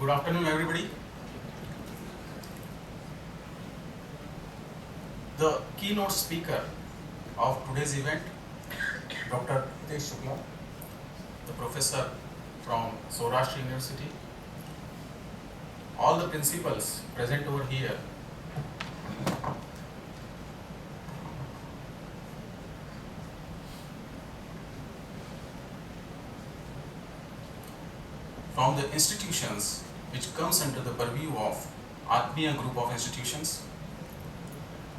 Good afternoon, everybody. The keynote speaker of today's event, Dr. Hitesh Shukla, the professor from Saurashtra University, all the principals present over here, from the institutions which comes under the purview of Atmiya group of institutions,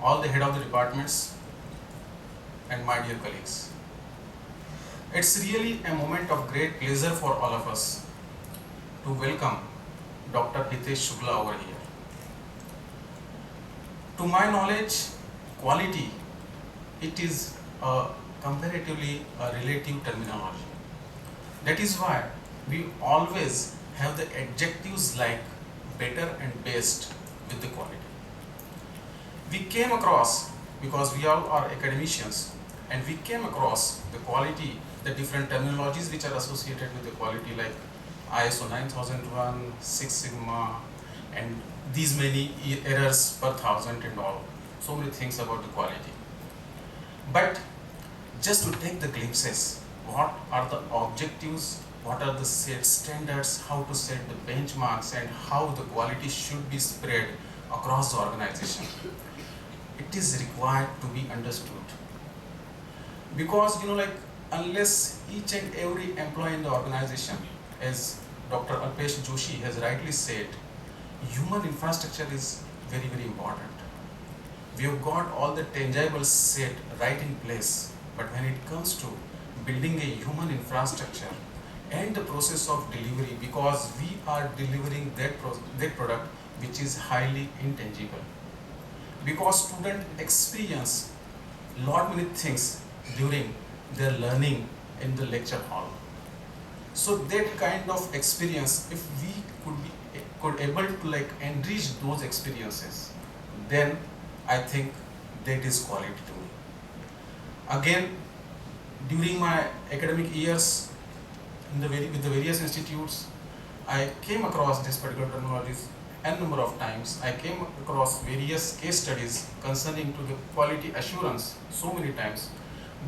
all the head of the departments, and my dear colleagues. It's really a moment of great pleasure for all of us to welcome Dr. Hitesh Shukla over here. To my knowledge, quality, it is comparatively a relative terminology. That is why we always have the adjectives like better and best with the quality. We came across, because we all are academicians, and we came across the quality, the different terminologies which are associated with the quality like ISO 9001, Six Sigma, and these many errors per thousand and all. So many things about the quality. But just to take the glimpses, what are the objectives, what are the set standards, how to set the benchmarks, and how the quality should be spread across the organization. It is required to be understood. Because unless each and every employee in the organization, as Dr. Alpesh Joshi has rightly said, human infrastructure is very, very important. We have got all the tangibles set right in place, but when it comes to building a human infrastructure and the process of delivery, because we are delivering that product which is highly intangible, because students experience lot many things during their learning in the lecture hall. So that kind of experience, if we could able to enrich those experiences, then I think that is quality to me. Again, during my academic years with the various institutes, I came across this particular terminologies n number of times. I came across various case studies concerning to the quality assurance so many times.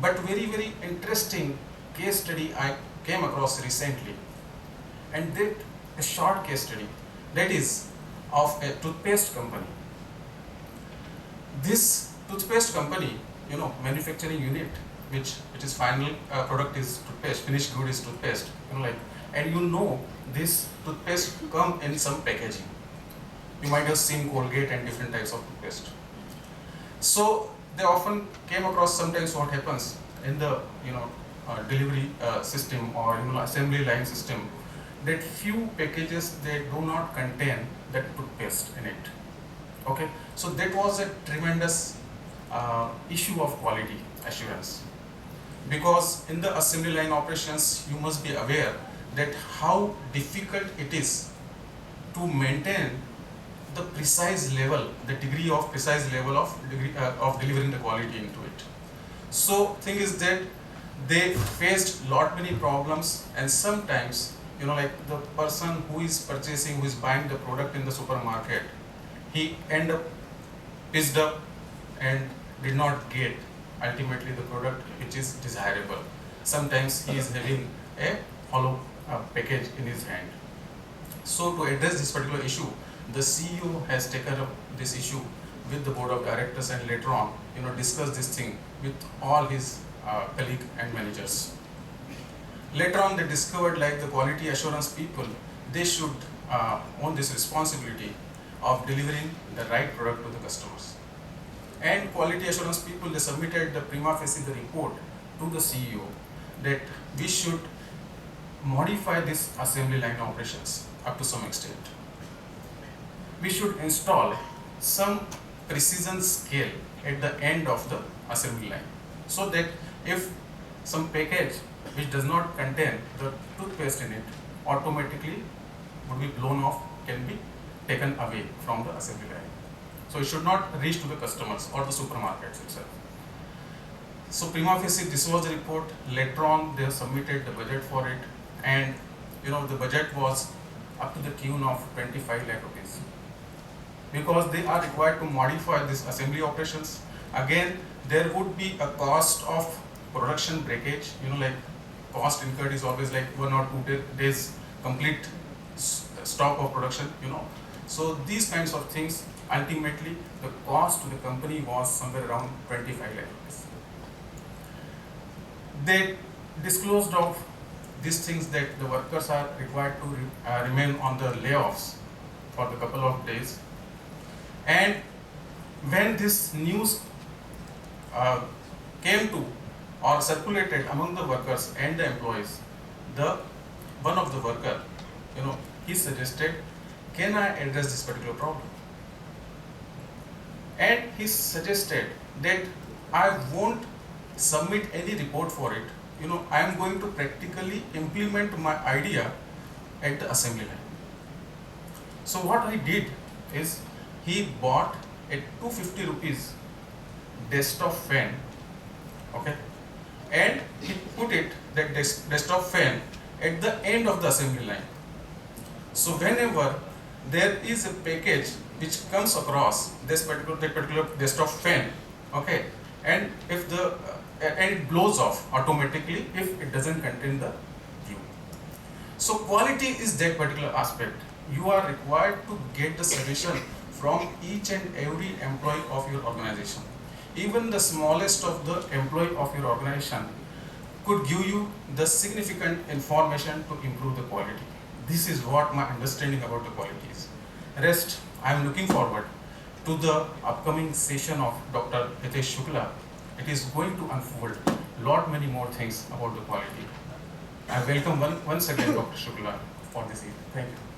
But very, very interesting case study I came across recently, and that a short case study, that is of a toothpaste company. This toothpaste company, manufacturing unit, which is final product is toothpaste, finished good is toothpaste, and this toothpaste come in some packaging. You might have seen Colgate and different types of toothpaste. So they often came across sometimes what happens in the delivery system or assembly line system, that few packages they do not contain that toothpaste in it. Okay, so that was a tremendous issue of quality assurance, because in the assembly line operations you must be aware that how difficult it is to maintain the precise level, the degree of precise level of delivering the quality into it. So thing is that they faced lot many problems, and sometimes the person who is purchasing, who is buying the product in the supermarket, he end up pissed up and did not get ultimately the product which is desirable. Sometimes he is having a hollow package in his hand. So to address this particular issue, the CEO has taken up this issue with the board of directors, and later on discussed this thing with all his colleagues and managers. Later on they discovered the quality assurance people, they should own this responsibility of delivering the right product to the customers. And quality assurance people, they submitted the prima facie the report to the CEO that we should modify this assembly line operations up to some extent. We should install some precision scale at the end of the assembly line, so that if some package which does not contain the toothpaste in it automatically would be blown off, can be taken away from the assembly line. So it should not reach to the customers or the supermarkets itself. So prima facie this was the report. Later on they have submitted the budget for it, and the budget was up to the tune of 25 lakh rupees, because they are required to modify this assembly operations. Again, there would be a cost of production breakage, like cost incurred is always like 1 or 2 days complete stop of production, So these kinds of things, ultimately the cost to the company was somewhere around 25 lakh rupees. They disclosed of these things that the workers are required to remain on the layoffs for the couple of days. And when this news came to or circulated among the workers and the employees, the one of the worker, he suggested, can I address this particular problem? And he suggested that I won't submit any report for it. I am going to practically implement my idea at the assembly line. So what I did is, he bought a 250 rupees desktop fan, okay, and he put that desktop fan at the end of the assembly line. So whenever there is a package which comes across that particular desktop fan, okay, and if and it blows off automatically if it doesn't contain the view. So quality is that particular aspect. You are required to get the suggestion from each and every employee of your organization. Even the smallest of the employee of your organization could give you the significant information to improve the quality. This is what my understanding about the quality is. Rest, I am looking forward to the upcoming session of Dr. Hitesh Shukla. It is going to unfold many more things about the quality. I welcome once again Dr. Shukla for this evening. Thank you.